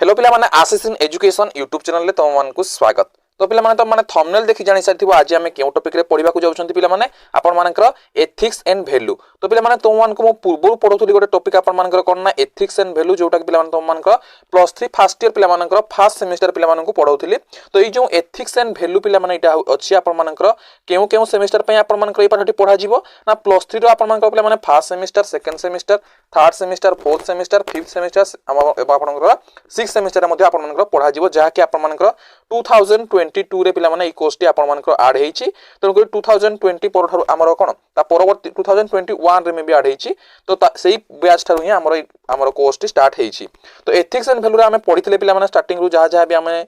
Hello पिला माने Ashish in education YouTube channel रे तुम मानकु स्वागत। तो पिला माने तो माने थंबनेल देखि जानि सारथिबो आज हमें केउ टॉपिक रे पढिबा को जाउछंती पिला माने आपण मानकर एथिक्स एंड वैल्यू। तो पिला माने तुम मानकु मो पूर्व पढौथुली गोटे टॉपिक आपण मानकर कोन ना एथिक्स एंड वैल्यू जोटा कि पिला माने तुम मानकर +3 फर्स्ट ईयर पिला मानकर फर्स्ट सेमेस्टर पिला मानकु पढौथुली। तो ई जो एथिक्स एंड वैल्यू पिला माने इटा अछि आपण मानकर केउ केउ सेमेस्टर पय आपण मानकर ई पाठटी पढा जिवो ना +3 रो आपण मानकर पिला माने first semester second semester third semester fourth semester fifth semester आपनकर सिक्स सेमेस्टर मध्ये आपनकर पढा जिवो जहा कि आपनकर 2022 रे पिला माने ई कोर्स टी आपनकर ऐड हेछि। तनो 2020 पर हमर कोन ता परवर्ती 2021 रे मे भी ऐड हेछि। तो सेही बैच थारु ही हमर कोर्स टी स्टार्ट हेछि। तो एथिक्स एंड वैल्यू रे हमें पढितले पिला माने स्टार्टिंग रु जहा जहा भी हमें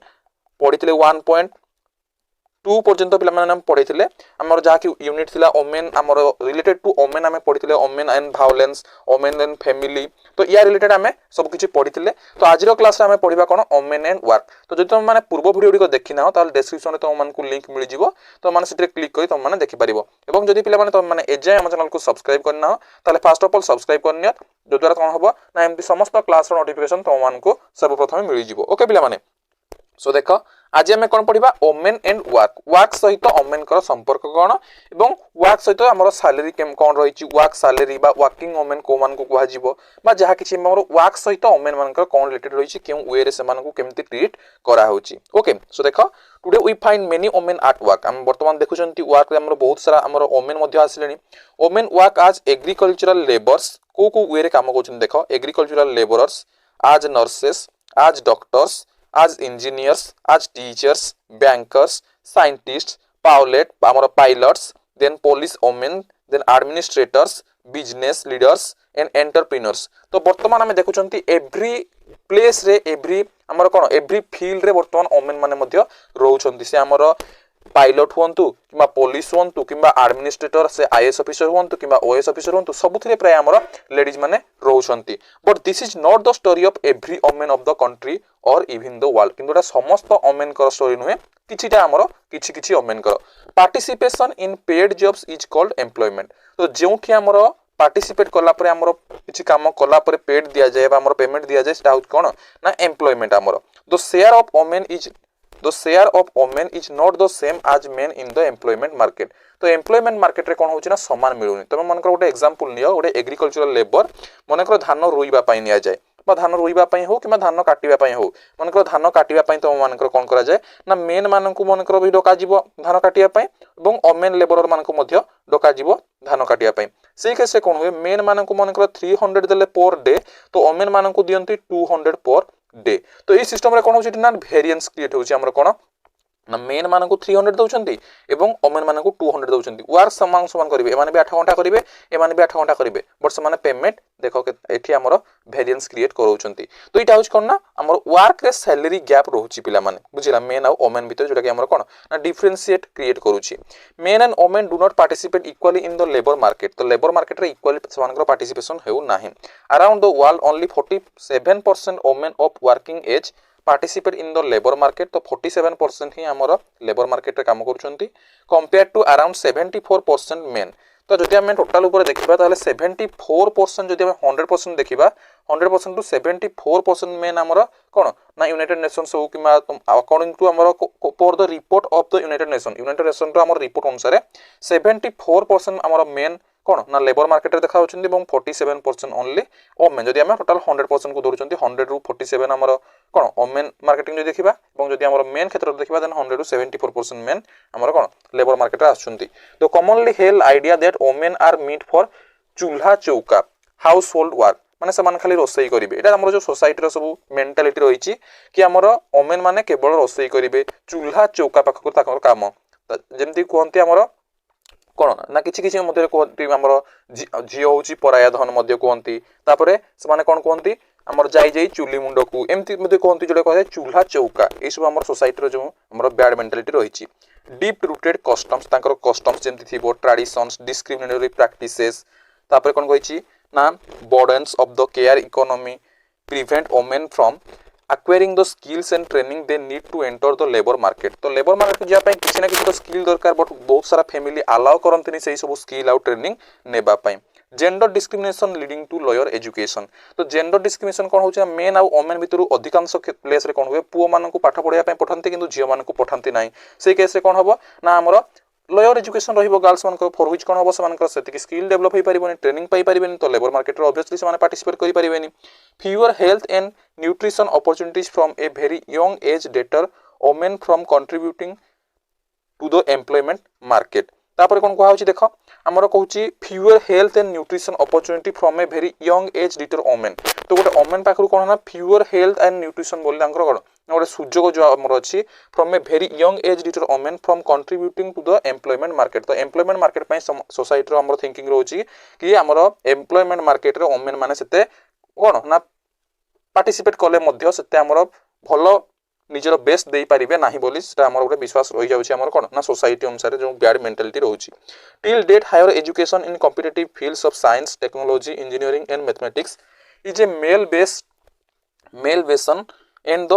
पढितले 1.2 पर्यंत पिला माने हम पढितले हमर जहा कि यूनिट थिला ओमेन हमर रिलेटेड टू ओमेन हमें पढितले women and violence women and family. तो या रिलेटेड हमें सब किछि पढितले। तो आज रो क्लास रे हमें पढिबा कोन ओमेन एंड वर्क। तो जदि तुम माने पूर्व वीडियो डिको देखि नाओ ताल डिस्क्रिप्शन रे तुम मानकु लिंक मिल जिवो। तो माने सेटे क्लिक करी तुम माने देखि परिबो। एवं जदि पिला माने तुम माने एजाय हम चैनल को सब्सक्राइब करना हो ताले फर्स्ट ऑफ ऑल सब्सक्राइब करनियो जो द्वारा कोन हबो ना एमपी समस्त क्लास रो नोटिफिकेशन तुम मानकु सर्वप्रथम मिल जिवो। ओके पिला माने सो देख आज आम कौन पढ़ा ओमेन एंड वर्क वर्क सहित ओमेन कर संपर्क कौन एवं वर्क सहित आम सैलरी कौन रही वर्क सैलरी वर्किंग ओमेन को मान को कह जहाँ किसी वर्क सहित ओमेन मान कौन रिलेटेड रही क्यों वे केमती ट्रीट करा होची। ओके सो देख today we find many women at work आम बर्तमान देखुंत वर्क रे बहुत सारा आम ओमेन आसिले women work as agricultural labours को वे काम कर देख agricultural labourers as nurses as doctors as engineers, as teachers, bankers, scientists, pilots, then police women, then administrators, business leaders and entrepreneurs। तो वर्तमान आम देखुं एव्री प्लेस रे एव्री आमर कौन एव्री फील्ड रे वर्तमान ओमेन माने मध्य रोचंती से आमर पायलट हुंतु किंबा पुलिस हुंतु किंबा एडमिनिस्ट्रेटर से आईएएस ऑफिसर हुंतु किंबा ओएस ऑफिसर हुंतु सबुथिरे प्राय हमर लेडीज माने रोचंती। But this is not the story of every women of the country or even the world. किंतु समस्त ओमेन कर स्टोरी नुहे किछिटा हमर किछि ओमेन कर participation in paid jobs is called employment. तो जेउठी हमर पार्टिसिपेट कला परे हमर किछि काम कला परे पेड दिया जाय बा हमर पेमेंट दिया जाय सेटा कोन ना एम्प्लॉयमेंट हमर। The share of women is The share of women is not the same as men in the employment market। तो एम्प्लॉयमेंट मार्केट रे कोन होची ना समान मिलुनी। तमे मनकर गोटे एग्जांपल नियो गोटे एग्रीकल्चरल लेबर मनकर धान रोइबा पई निया जाय बा धान रोइबा पई हो किबा धान काटिबा पई हो मनकर धान काटिबा पई तो मनकर कोन करा जाय ना मेन मानकु मनकर भी डका जीवो धान काटिबा पई एवं ओमेन लेबरर मानकु मध्य डका जीवो धान काटिबा पई। सेही केसे कोन होय मेन मानकु मनकर 300 देले पर डे तो ओमेन मानकु दियंती 200 पर डे। तो ये सिस्टम रे कोन होची ना वेरिएंस क्रिएट होची हमर कोन ना मेन मान को 300 दउचंती एवं ओमेन मान को 200 दउचंती वर्क समान समान करिवे एमाने भी 8 घंटा करिवे एमाने भी 8 घंटा करिवे बट समान पेमेंट देखो एठी हमर वेरिएंस क्रिएट करउचंती। तो इटा होच कोन ना हमर वर्क रे सैलरी गैप रहउची पिला माने बुझिला मेन और ओमेन भीतर जोटा कि हमर कोन ना डिफरेंशिएट क्रिएट करूची। Men and women do not participate equally in the labour market. तो लेबर मार्केट रे इक्वली समान पार्टिसिपेशन हेउ नाही। Around the world only 47% women of working age participate in the labour market. तो 47% ही हमर लेबर मार्केट रे काम करूचंती कंपेयर टू अराउंड 74% मेन। तो जदि हम टोटल ऊपर देखिबा ताले 74% जदि हम 100% देखिबा 100% टू 74% मेन हमर कोन ना यूनाइटेड नेशंस हो किमा अकॉर्डिंग टू हमर for the report of the United Nation रो हमर रिपोर्ट अनुसार 74% हमर मेन कोन ना लेबर मार्केट रे देखा होचंदी एवं 47% ओनली ओमेन। जदि हम टोटल 100% को धरुचंती 100 रु 47 हमर कोन ओमेन मार्केटिंग जो देखिबा एवं जदि हमर मेन क्षेत्र देखिबा देन 100 टू 74% मेन हमर कोन लेबर मार्केट रे आछुंती। तो कॉमनली हेल idea that women are meant for chulha chauka house hold work माने समान खाली रोसई करिवे। एटा हमर जो सोसाइटी रो सब मेंटालिटी रहिछि कि हमर ओमेन माने केवल रोसई करिवे चूल्हा चौका पाखक ताकर काम जेमति कोहंती हमर कोन ना किछि किछि मध्ये कोहंती हमर झियो होची पराया धन मध्ये कोहंती तापरे समान कोन कोहंती हमर जाई जाई चुली मुंडो को एमती मध्ये कोहंती जोडे कहै चूल्हा चौका ए सब हमर सोसाइटी रो जो हमर बैड मेंटालिटी रहिछि। डीप रूटेड कस्टम्स ताकर कस्टम्स जेमति थिबो ट्रेडिशंस डिस्क्रिमिनेटरी प्रैक्टिसेस तापरे कोन कहिछि ना burdens of the care economy prevent women from acquiring the skills and training they need to enter the labor market। तो लेबर मार्केट जा पई किछि ना किछि तो स्किल दरकार बट बहुत सारा फैमिली अलाउ करंतनी सेही सब स्किल आउट ट्रेनिंग नेबा पई। Gender discrimination leading to lower education तो जेंडर डिस्क्रिमिनेशन कौन होची मेन आउ ओमेन भितर अधिकांश प्लेस रे कौन हुए पुओ मानकु पाठ पढ़ाइबा पठांती किंतु झियो मानकु पठांती नाही से केस रे कौन हबो ना हमर लोअर एजुकेशन रहिबो गर्ल्स मानक फॉर व्हिच कौन हबो सेमानकर सेतिक स्किल डेवलप होई परिबोनी ट्रेनिंग पाई परिबेनी तो लेबर मार्केट रे ऑब्वियसली से माने पार्टिसिपेट करि परिबेनी fewer health and nutrition opportunities from a very young age deter women from contributing to the employment market तापर कौन कहा होची देखो हमर कहूची fewer health and nutrition opportunity from a very young age deter women तो गोटे ओमेन पाखरु कोन ना फ्यूअर हेल्थ एंड न्यूट्रिशन बोल तांकर कोन गोटे सुजोग जो हमर अछि from a very young age deter women from contributing to the employment market तो एम्प्लॉयमेंट मार्केट पय सोसाइटी रो हमर थिंकिंग रहउची कि हमर एम्प्लॉयमेंट मार्केट रे ओमेन माने सेते कोन ना पार्टिसिपेट कले मध्य सेते हमर भलो निजर बेस्ट दे पारिबे नाही बोली सेटा हमर गोटे विश्वास रहि जाउची हमर कोन ना सोसाइटी अनुसार जो बैड मेंटालिटी रहउची till date higher education in competitive fields of science technology engineering and mathematics is a male bastion and the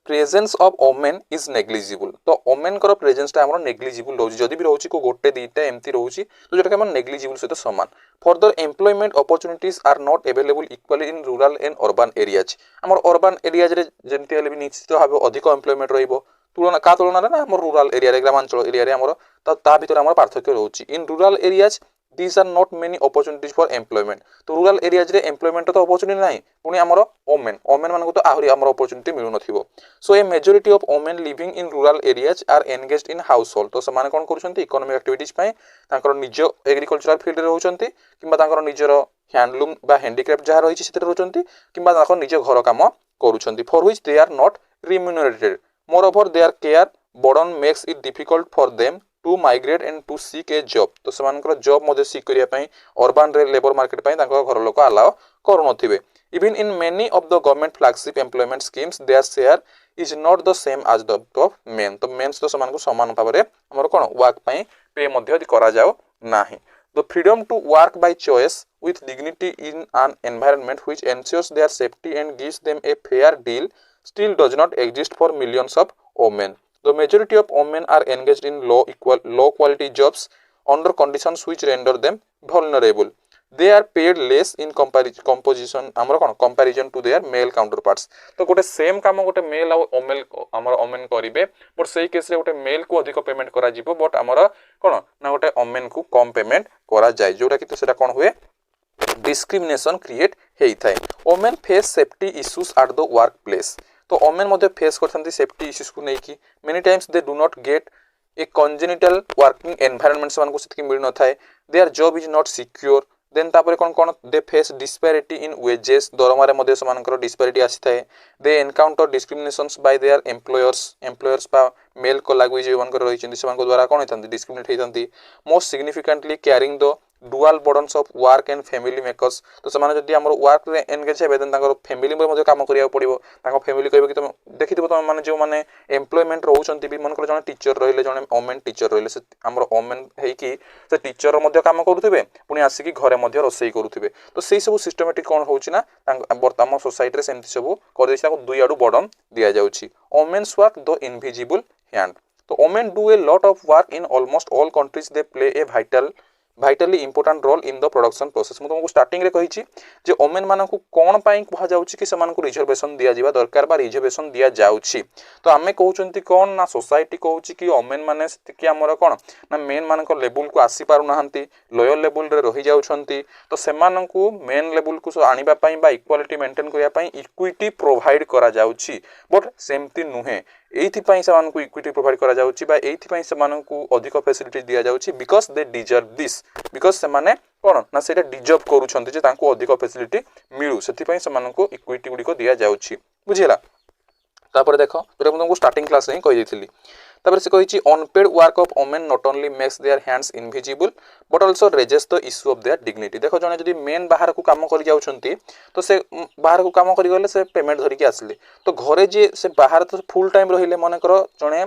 presence of women is negligible तो ओमेन कर प्रेजेंस ता हमर नेग्लिजिबल रहउची जदी भी रहउची को गोटे दीटा एम्ति रहउची तो जेटा हमर नेग्लिजिबल सहित समान further employment opportunities are not available equally in rural and urban areas हमर अर्बन एरियाज रे जेंति हले भी निश्चित भाबे अधिक एम्प्लॉयमेंट रहइबो तुलना रे ना हमर रूरल एरिया रे ग्रामांचल एरिया रे हमर ता भीतर हमर पार्थक्य रहउची in rural areas these are not many opportunities for employment तो रूरल एरियाज रे एम्प्लॉयमेंट तो अपॉर्चुनिटी नाही पुनी हमर ओमेन मानको तो आहुरी हमर अपॉर्चुनिटी मिलु नथिबो so a majority of women living in rural areas are engaged in household तो समान कोन करूछंती इकोनॉमिक एक्टिविटीज पय तांकर निज एग्रीकल्चरल फील्ड रे रहउछंती किबा तांकर निजर हैंडलूम बा हैंडीक्राफ्ट जहा रहिछि सेते रहउछंती किबा तांकर निज घर काम करूछंती for which they are not remunerated more their care burden makes it difficult for them to migrate and to seek a job तो सेमानकर जॉब मध्ये सीक करिया पई अर्बन रे लेबर मार्केट पई तांकर घर लोक अलाउ करू नथिबे even in many of the government flagship employment schemes their share is not the same as the of men तो मेंस तो सेमानकु समान भाबरे हमर कोन वर्क पई पे मध्ये करा जाओ नाही the freedom to work by choice with dignity in an environment which ensures their safety and gives them a fair deal still does not exist for millions of women. The majority of women are engaged in low quality jobs under conditions which render them vulnerable. They are paid less in comparison to their male counterparts. तो गोटे same काम गोटे mail आ women करिवे but सेही case रे गोटे mail को अधिक पेमेंट करा जिवो बट हमर कोन ना गोटे ओमेन को कम पेमेंट करा जाय जोटा कि तो सेटा कोन हुए डिस्क्रिमिनेशन क्रिएट हेई थाए. Women face safety issues at the work place. तो ओमेन मध्ये फेस करथांती सेफ्टी इश्यूज को नै कि many times they do not get a congenital working environment मान को सेति मिल न थाए. Their job is not secure. Then तापर कोन कोन they face disparity in wages. दरमा रे मध्ये समानकर डिस्पैरिटी आसी थाए. They encounter discriminations by their employers बा मेल को लागु जे वनकर रहि छिन सेमान को द्वारा कोन हेतंती डिस्क्रिमिनेट हेतंती. Most significantly carrying the dual burdens of work and family makers. तो समान जदि हमर वर्क रे एंगेज हेबे देन तांकर फैमिली मध्ये काम करिया पड़िबो. तांकर फैमिली कहबे कि तुम देखिथिबो तुम माने जो माने एम्प्लॉयमेंट रहउछंती भी मनकर जने टीचर रहिले जने ओमेन टीचर रहिले से हमर ओमेन हेई कि से टीचर मध्ये काम करूथिबे पुनी आसी कि घरे मध्ये रोसई करूथिबे. तो सेही सब सिस्टमैटिक कोन होउछि ना वर्तमान सोसाइटी रे सेमति सब कर देछि ताको दुई आडू बर्डन दिया जाउछि. Women's work the invisible hand. तो women do a lot of work in almost all countries. They play a vitally important role in the production process. मु तुमको स्टार्टिंग रे कहिछि जे ओमेन मानकु कोन पई कहा जाउछि कि समानकु रिजर्वेशन दिया जिबा दरकार बा रिजर्वेशन दिया जाउछि. तो आमे कहउछंती कोन ना सोसाइटी कहउछि कि ओमेन माने कि हमर कोन ना मेन मानक लेवल को आसी पारु नाहंती. लोयर लेवल रे रहि जाउछंती. तो सेमानकु मेन लेवल को आनिबा पई बा इक्वालिटी मेंटेन करिया पई इक्विटी प्रोवाइड करा जाउछि. बट सेमति नुहे. एइथिपाई सेमानकु इक्विटी प्रोवाइड करा जाउछि बा एइथिपाई सेमानकु अधिक फैसिलिटी दिया जाउछि because they deserve this. Because सेमाने कोन ना सेटा डिजर्व करूछंती जे तांको अधिक फैसिलिटी मिलु सेथिपाई सेमानकु इक्विटी गुडी को दिया जाउछि. बुझिला. तापर देखो तोरे मु तुमको स्टार्टिंग क्लास रे कहि देथिली. तापर से कहिछि unpaid work of women not only makes their hands invisible but also raises the issue of their dignity. देखो जने जदी मेन बाहर को काम करि जाउछंती तो से बाहर को काम करि गले से पेमेंट धरि के आसले. तो घरे जे से बाहर तो फुल टाइम रहिले माने करो जने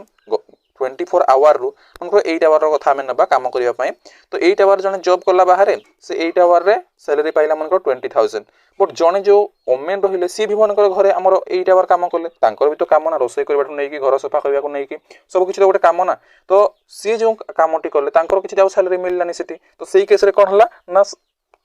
24 आवर रु उनको 8 आवर रो कथा में नबा काम करिया पई. तो 8 आवर जने जॉब करला बाहर से 8 आवर रे सैलरी पाइला मानको 20,000. बट जने जो ओमेन रहिले सी भी मानकर घरे हमर 8 आवर काम करले तांकर भी तो काम ना रोसई करबाटू नै कि घर सफा करबा को नै कि सब किछ तो गोटे काम ना. तो सी जो कामटी करले तांकर किछ जाव सैलरी मिललानी सेठी. तो सेही केस रे कोन हला ना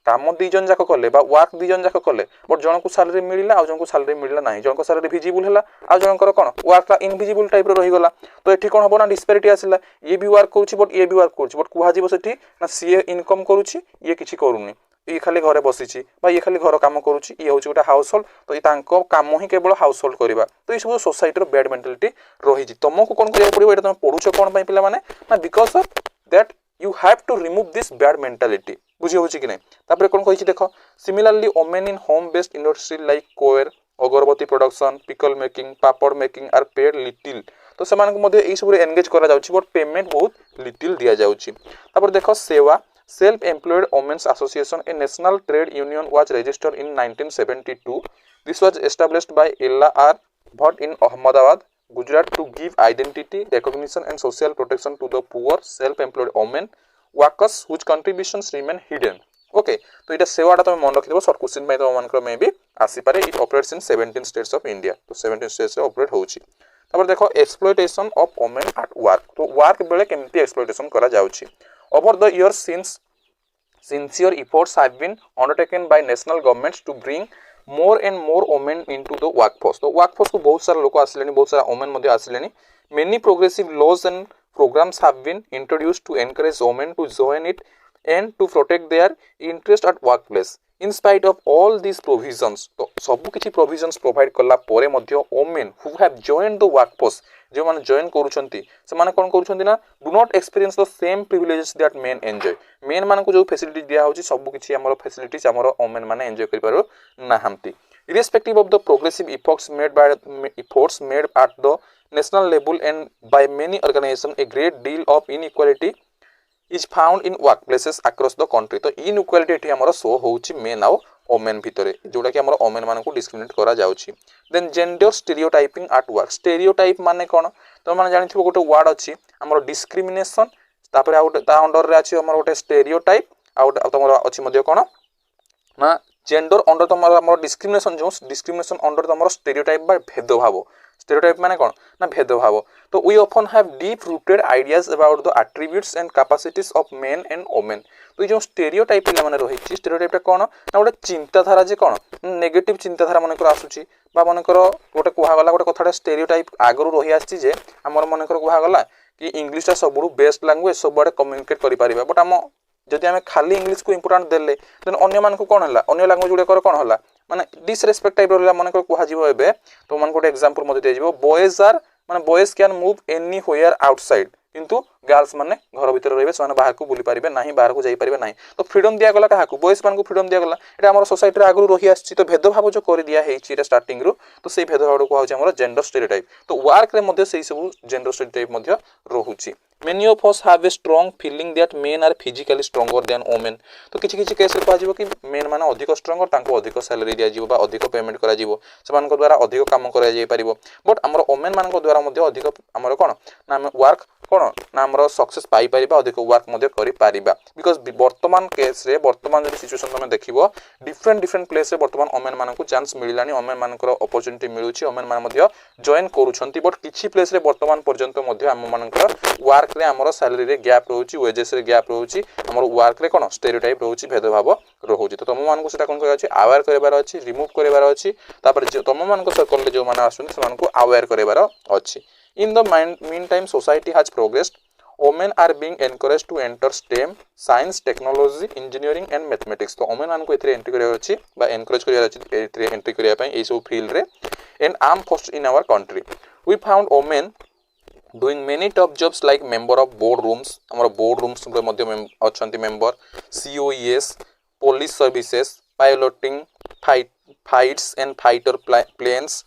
काम दी जन जाक कले बा वर्क दी जन जाक कले बट जन को सैलरी मिलला आ जन को सैलरी मिलला नाही जन को सैलरी विजिबल हैला आ जनकर कोन वर्कटा इनविजिबल टाइप रो रही गला तो एठी कोन हबो ना डिस्पैरिटी आसिला ये भी वर्क करूची बट ये भी वर्क करूची बट कुहा जीवो सेठी ना सीए इनकम करूची ये किछि करूनी ये खाली घरे बसीची बा ये खाली घर काम करूची ये होची गोटा हाउस होल्ड तो ये तांको काम ही केवल हाउस होल्ड करबा तो ये सब सोसाइटी रो बैड मेंटालिटी रही तुमको कोन करिया पड़िबो एटा तुम पढुछ कोन पई पिला माने ना because of that you have to remove this bad mentality बुझी होची कि नै तापर कोन कहिछि देखो similarly women in home based industry like coir अगरबत्ती production pickle making papad making are paid little तो से मध्ये एई सब एंगेज करा जाउछि बट पेमेंट बहुत लिटिल दिया जाउछि तापर देखो सेवा self employed women's association a national trade union was registered in 1972 this was established by Ela R Bhatt in Ahmedabad Gujarat to give identity recognition and social protection to the poor self employed women workers which contributions remain hidden okay तो इटा सेवाटा तुम मन रखिबो short question में तुम मानकर मे be आसी पारे it operates in 17 states of India तो 17 स्टेट्स रे ऑपरेट होउची तापर देखो exploitation of women at work तो वर्क बेले केमती एक्सप्लॉयटेशन करा जाउची over the years since sincere efforts have been undertaken by national governments to bring more and more women into the workforce तो workforce को बहुत सारा लोग आसिलेनी बहुत सारा women मध्ये आसिलेनी many progressive laws and programs have been introduced to encourage women to join it and to protect their interest at workplace in spite of all these provisions तो सब किछि provisions provide करला परे मध्ये women who have joined the workforce जो माने join करूछंती से माने कोन करूछंती ना do not experience the same privileges that main enjoy main मान को जो फैसिलिटी दिया होची सब किछि हमर फैसिलिटीज हमर वुमेन माने एन्जॉय करि पारो नाहंती irrespective of the progressive efforts made at the national level and by many organizations a great deal of inequality is found in workplaces across the country तो inequality एठी हमर शो होची main आउ women भितरे जोटा कि हमर वुमेन मानन को डिस्क्रिमिनेट करा जाउची then gender stereotyping at work stereotype माने कोन तो माने जानिथिबो गोटे वर्ड अछि हमर डिस्क्रिमिनेशन तापर आउट ता अंडर रे अछि हमर गोटे स्टीरियोटाइप आउट तमर अछि मध्ये कोन ना जेंडर अंडर तमर हमर डिस्क्रिमिनेशन अंडर तमर स्टीरियोटाइप बा भेदभाव स्टीरियोटाइप माने कोन ना भेदभाव तो we often have deep rooted ideas about the attributes and capacities of men and women तो जो स्टीरियोटाइप पिला माने रहिछि स्टीरियोटाइप कोन ना गोटे चिंताधारा जे कोन नेगेटिव चिंताधारा मानकर आसुछि बा मानकर गोटे कुहा गला गोटे कथाटा स्टीरियोटाइप आगरु रहि आछि जे हमर मानकर कुहा गला कि इंग्लिश टा सबुरु बेस्ट लैंग्वेज सबडे कम्युनिकेट करि परिबा बट हम जदि आमे खाली इंग्लिश को इंपोर्टेंट देले देन अन्य मान को कोन हला अन्य लैंग्वेज गुडे कर कोन हला माने डिसरेस्पेक्ट टाइप रहला माने को कुहा जीवो एबे तो मान को एग्जांपल मते दे जीवो बॉयज आर माने boys can move any where outside किंतु गर्ल्स माने घर भीतर रहबे समान बाहर को बुली परिबे नाही बाहर को जाई परिबे नाही तो फ्रीडम दिया गला काहा को बॉयज मान को फ्रीडम दिया गला एटा हमर सोसाइटी रे आगु रही आछि तो भेदभाव जो कर दिया हेछि रे स्टार्टिंग रो तो सेही भेदभाव को होछि हमर जेंडर स्टीरियोटाइप तो वर्क रे मध्ये सेही सब जेंडर स्टीरियोटाइप मध्ये रहुछि many of us have a strong feeling that men are physically stronger than women तो किछि किछि केस रे कह जीवो कि मेन माने अधिक स्ट्रांगर तांको अधिक सैलरी दिया जीवो बा अधिक पेमेंट करा जीवो समान को द्वारा अधिक काम करा जाई परिबो बट हमर वुमेन मान को द्वारा मध्ये अधिक हमर कोन ना हम वर्क कोन ना हमर सक्सेस पाई परिबा अधिक वर्क मध्ये करि परिबा बिकॉज़ वर्तमान केस रे वर्तमान जे सिचुएशन तमे देखिबो डिफरेंट प्लेस रे वर्तमान वुमेन मान को चांस मिलिलानी वुमेन मान को अपॉर्चुनिटी मिलुची वुमेन मान मध्ये जॉइन करूछंती बट किछि प्लेस रे वर्तमान पर्यंत मध्ये हम मान को वर्क रे हमर सैलरी रे गैप रहउची वेजेस रे गैप रहउची हमर वर्क रे कोन स्टीरियोटाइप रहउची भेदभाव रहउची तो तम मान को सेटा कोन कहै अछि अवेयर करबार अछि रिमूव करबार अछि तापर तम मान को सर्कल रे जो मान आसुन से मान को अवेयर करबार अछि in the meantime society has progressed women are being encouraged to enter STEM science technology engineering and mathematics तो women मान को एथरे एंट्री करिया अछि बा एनकरेज करिया अछि एथरे एंट्री करिया पय ए सब फील्ड रे and armed forces in our country we found women doing many top jobs like member of board rooms हमर बोर्ड रूम्स रे मध्ये अछंती member COES police services piloting fights and fighter planes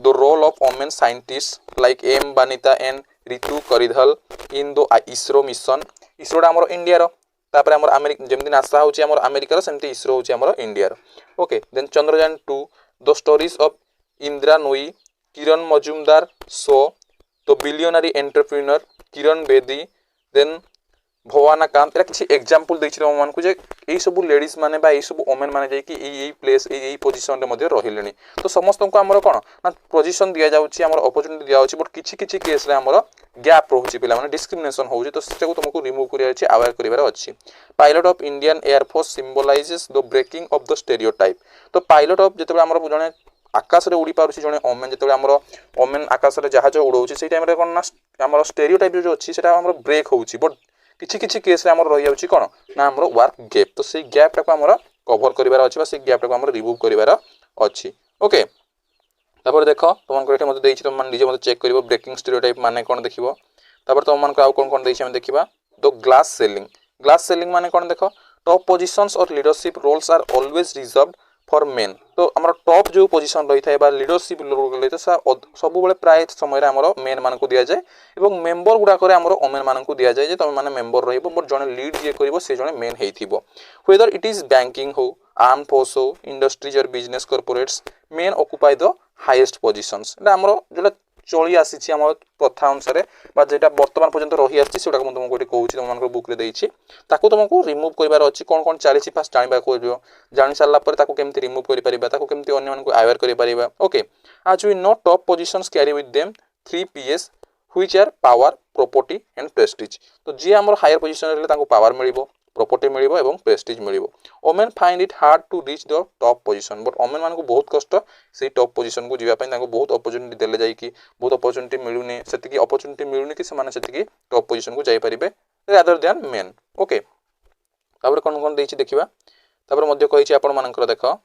the role of women scientists like M Banita and Ritu Karidhal in the ISRO mission ISRO हमर India रो तापर हमर America जेमति NASA होची हमर America रो सेमति ISRO होची हमर India रो okay then Chandrayaan 2 the stories of Indira Nooyi Kiran Mazumdar Shaw the billionaire entrepreneur Kiran Bedi then Bhawana Kanth एटा किसी एग्जांपल देछि तुम मानकु जे एई सब लेडीज माने बा एई सब वोमेन माने जे कि एई प्लेस एई पोजीशन रे मध्ये रहिलेनी तो समस्त को हमर कोन ना पोजीशन दिया जाउछि हमर अपॉर्चुनिटी दिया जाउछि बट किछि किछि केस रे हमर गैप रहउछि पिला माने डिस्क्रिमिनेशन होउछि तो सेटा को तुमको रिमूव करिया अछि अवेयर करिवार अछि pilot of Indian Air Force symbolises the breaking of the stereotype तो पायलट ऑफ जेते हमर जने आकाश रे उड़ी पारुछि जने ओमेन जेते हमर ओमेन आकाश रे जहाज उड़ौछि सेई टाइम रे कोन ना हमर स्टेरियोटाइप जो अछि सेटा हमर ब्रेक होउछि बट किछि किछि केस रे हमर रहि जाउछि कोन ना हमर वर्क गैप तो सेई गैप टाको हमर कवर करिवार अछि बा सेई गैप टाको हमर रिमूव करिवार अछि ओके तापर देखो तुमको एठी मते देछि तुम मान निजे मते चेक करिवो ब्रेकिंग स्टेरियोटाइप माने कोन देखिवो तापर तुम मान को आउ कोन कोन देछि हम देखिबा तो ग्लास सेलिंग माने कोन देखो टॉप पोजीशंस और leadership roles are always reserved for men तो हमर टॉप जो पोजीशन रही थाए बा लीडरशिप रोल रही था सब बेले प्राय समय रे हमर मेन मान को दिया जाय एवं मेंबर गुडा करे हमर ओमेन मान को दिया जाय जे तुम माने मेंबर रहिबो बट जने लीड जे करिवो से जने मेन हेइथिबो वेदर इट इज बैंकिंग हो आर्म फोर्स हो इंडस्ट्रीज और business corporates men occupy the highest positions एटा हमर जेटा चली आसी आम प्रथा अनुसार जेटा वर्तमान पर्यंत रही आसी से तुमको कहूँ तुम बुक रे देछि ताकू तुमको रिमूव करिवार अछि कोन कोन चली फास्ट जानिबा को जानि सारला पर ताकू केमति रिमूव करि परिबा ताकू केमति अन्य मानकु अवेयर करि परिबा okay as we know top positions carry with them 3 Ps which are power property and prestige तो जे हमर हायर पोजीशन रहले ताकू पावर मिलिबो प्रॉपर्टी मिलिबो एवं प्रेस्टीज मिलिबो women find it hard to reach the top position but women मानकु बहुत कष्ट से टॉप पोजीशन को जीवा पई ताकू बहुत अपॉर्चुनिटी देले जाई कि बहुत अपॉर्चुनिटी मिलुनी सेतिकी अपॉर्चुनिटी मिलुनी कि से माने सेतिकी टॉप पोजीशन को जाई परिबे रादर देन मेन ओके तापर कोन कोन देछि देखिबा तापर मध्य कहिछि आपण मानकर देखो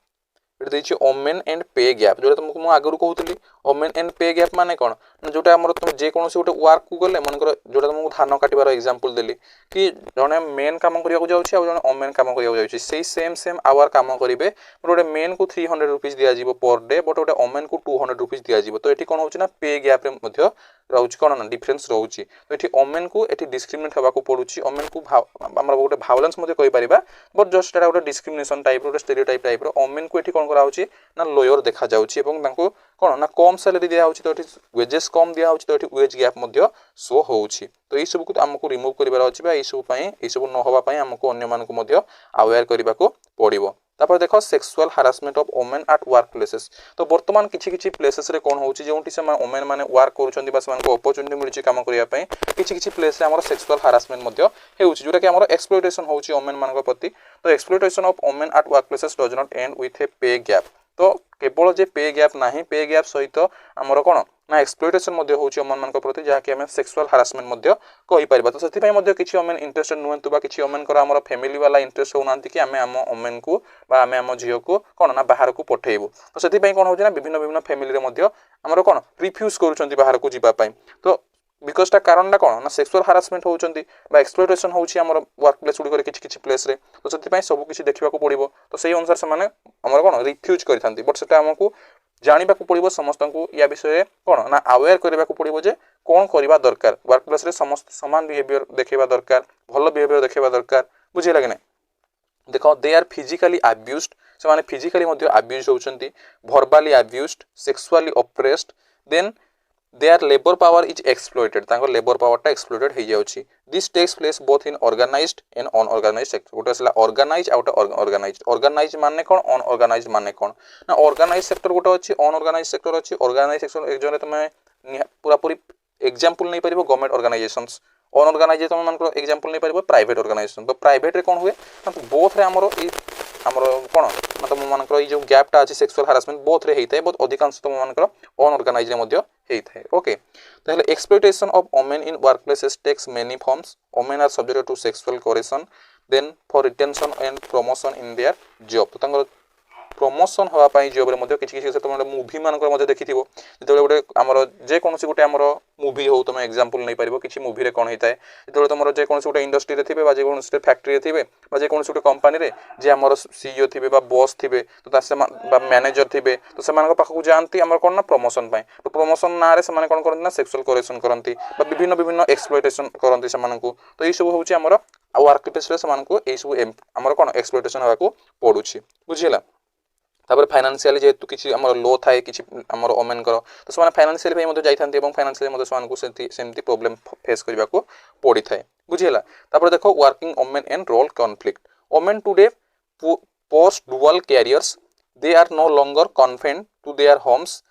इट देछि ओमेन एंड पे गैप जोटा तुमको मु आगरु कहउतली ओमेन एंड पे गैप माने कोन जोटा हमर तुम जे कोनोसी गोटे वर्क को गले मनकर जोटा तुमको धान काटिबार एग्जांपल देली कि जने मेन काम करिया को जाउछि आ जने ओमेन काम करिया को जाउछि सेही सेम आवर काम करिवे गोटे मेन को 300 रुपीस दिया जीवो पर डे बट गोटे ओमेन को 200 रुपीस दिया जीवो तो एठी कोन होछि ना पे गैप रे मध्य रहउछि कोन ना डिफरेंस रहउछि तो एठी ओमेन को एठी डिस्क्रिमिनेट हवा को पडुछि ओमेन को हमर गोटे वायलेंस मध्य कहि परिबा बट जस्ट एटा गोटे डिस्क्रिमिनेशन टाइप रो स्टेरियोटाइप टाइप रो ओमेन को एठी कोन करा होछि ना लोयर देखा जाउछि एवं तांको कोन ना कम सैलरी दिया होछि तो एठी वेजेस कम दिया होछि तो एठी वेज गैप मध्य शो होउछि तो ई सब को हमको रिमूव करिवार अछि बा ई सब पई ई सब न होबा पई हमको अन्य मान को मध्य अवेयर करिबा को पड़िबो तापर देखो sexual harassment of women at work places तो वर्तमान किछि किछि प्लेसेस रे कोन होउछि जेउंटी से वुमेन माने वर्क करूछन्ती बा समान को अपॉर्चुनिटी मिलुछि काम करिया पई किछि किछि प्लेस रे हमर सेक्सुअल हारासमेंट मध्य हेउछि जोटा कि हमर एक्सप्लॉयटेशन होउछि वुमेन मान को प्रति तो exploitation of women at work places does not end with a pay gap तो केवल जे पे गैप नाही पे गैप सहित हमर कोन ना एक्सप्लॉयटेशन मध्य होउछि वुमेन मान को प्रति जहा कि हम सेक्सुअल हारासमेंट मध्य कहि परिबा तो सेति पई मध्य किछि वुमेन इंटरेस्टेड नुहंतु बा किछि वुमेन कर हमर फैमिली वाला इंटरेस्ट होनांती कि हमें हम वुमेन को बा हमें हम झियो को कोन ना बाहर को पठेइबो तो सेति पई कोन होछि ना विभिन्न फैमिली रे मध्य हमर कोन रिफ्यूज करूछन्ती बाहर को जिबा पई तो बिकॉज ता कारण कोन ना सेक्सुअल हारासमेंट होउछन्ती बा एक्सप्लॉयटेशन होउछि हमर वर्क प्लेस उडी करे किछि प्लेस रे तो सेति पई सब किछि देखिबा को पड़िबो तो सेही अनुसार से माने हमर कोन रिफ्यूज करिथांती बट सेटा हमकु जानिबा को पड़िबो समस्त को या विषय कोन ना अवेयर करिबा को पड़िबो जे कोन करिबा दरकार वर्क प्लेस रे समस्त समान बिहेवियर देखैबा दरकार भलो बिहेवियर देखैबा दरकार बुझि लागे नै देखो दे आर फिजिकली अब्यूज्ड से माने फिजिकली मध्य अब्यूज होउछन्ती verbally abused sexually oppressed then their labor power is exploited तांको labor power टा exploited हो जाउछि this takes place both in organized and unorganized sector गोटे सला organized आउट organized माने कोन unorganized माने कोन ना organized sector गोटे अछि unorganized sector अछि organized sector एक जने तमे पूरा पूरी एग्जांपल नै परिबो गवर्नमेंट ऑर्गेनाइजेशंस अनऑर्गेनाइज तुम मान को एग्जांपल नै परिबो प्राइवेट ऑर्गेनाइजेशन तो प्राइवेट रे कोन हुए ना तो बोथ रे हमरो कोन मतलब मान को जो गैप टा अछि सेक्सुअल हारासमेंट बोथ रे हेइतै बहुत अधिकांश तुम मान को अनऑर्गेनाइज रे मध्य हेइतै ओके ताहले exploitation of women in workplaces takes many forms women are subjected to sexual coercion then for retention and promotion in their job तो तांगर प्रमोशन हवा पाई जॉब रे मध्य किछि किछि तुम मूवी मान को मध्य देखिथिबो जेते गोटे हमर जे कोनसी गोटे हमर मूवी हो तुम एग्जांपल नै परिबो किछि मूवी रे कोन हेताय जेते तुमरो जे कोनसी गोटे इंडस्ट्री रे थिबे बा जे कोनसी फैक्ट्री रे थिबे बा जे कोनसी गोटे कंपनी रे जे हमर सीईओ थिबे बा बॉस थिबे तो तासे बा मैनेजर थिबे तो से मान को पाखु जानती हमर कोन ना प्रमोशन पाई तो प्रमोशन ना रे से मान कोन करन ना सेक्सुअल कोरेशन करंती बा विभिन्न एक्सप्लॉयटेशन करंती से मान को तो ई सब होची हमर वर्क प्लेस रे से मान को ई सब हमर कोन एक्सप्लॉयटेशन हवा को पडुची बुझिला तापर फाइनान्शियली जेहेतु किसी आमर लो थाए किसी आमर ओमेनकर तो से फाइनान्शियली जाइथान्ते एवं फाइनान्शियली सेमती प्रोब्लेम फेस करने को पड़ी थाए बुझीगला। तापर देखो working women and role conflict women today post dual careers they are no longer confined to their homes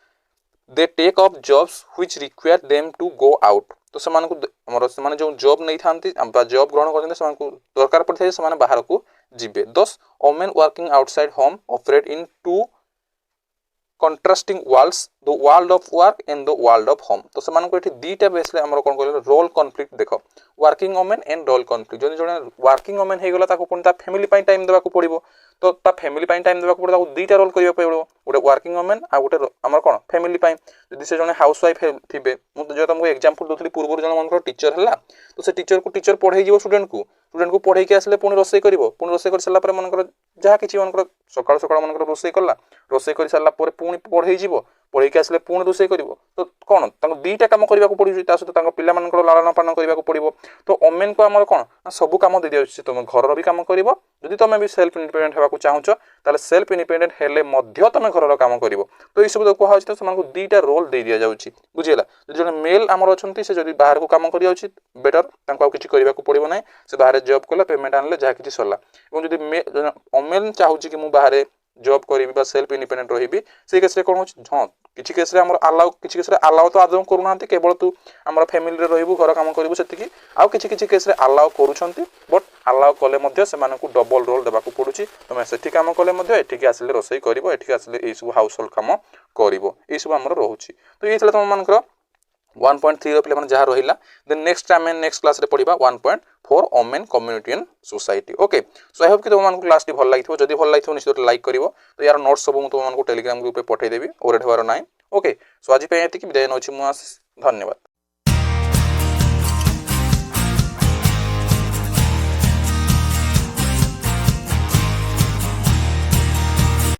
they take up jobs which require them to go out तो से जो जॉब नहीं था जॉब ग्रहण करते दरकार पड़ता है बाहर को जीवे thus women working outside home operate in two contrasting worlds the world of work and the world of home तो से दीटा बेसले आमर कौन कहले रोल कॉन्फ्लिक्ट देख working women and role conflict जो जड़े वर्किंग ओमेन हो गला पुणी फैमिली टाइम देवा पड़ो तो फैमिली टाइम देवा पड़ो दीटा रोल करने पड़ो गोटे वर्किंग ओमेन आ गोटे आम कौन फैमिली जब से जड़े हाउस वाइफ थे मुझे जो तुमको एग्जांपल दूसरी पूर्व जन मन टीचर है तो से टीचर को टीचर पढ़े स्टूडेंट को पढ़े आसले पुणी रोसे कर रोसे कर सारापर मन जहाँ किसी मन सकाल सकाल मन रोसे कला रोसे कर सारापर पुणी पढ़े पढ़े आसले पुणी रोसे कर तो कौन दीटा कम करने को पड़ो सहित पिला लालन पालन करने को पड़ो तो ओमेन को आम कौन सब कम दे दिया तुम घर भी कम कर जदि तुम भी सेल्फ इंडिपेंडेंट होगा चाहूच ताले सेल्फ इंडिपेंडेंट हेले तुम घर काम कर तो ये सब कहुच तो से दीटा रोल दे दि जाऊँगी बुझीगला जो मेल आमर अच्छा से जब बाहर को कम कर बेटर किसी करने को पड़ो ना से बाहर जॉब कला पेमेंट आनले जहाँ किसी सरला और जब ओमेन चाहूँ कि मुझे बाहर जॉब करी सेल्फ इंडिपेंडेंट रही से केस कौन हो हाँ किसी केस आलाउ किसी केस आलाउ तो आदौ करूना केवल तू आम फैमिली रही घर कम करूँ से आउ किसी केस आलाउ करुँच बट आलाउ कले डबल रोल देवा पड़ू तुम से कम कले एठिक आसिले रोसई कर एठिक आसिले ये सब हाउस होल्ड कम कर सब आम रोचे तो ये तुम मानकर 1.3 पे जहाँ रहा then next um next class पढ़ा 1.4 women community and society okay so I hope कि तुमको क्लास टी भल लगी जब भल लगी निश्चित लाइक कर तो यार नोट्स सब तुमको टेलीग्राम ग्रुप पे पठेदेवी ओरेड होवार ना ओके सो आज विदाय नौछि धन्यवाद।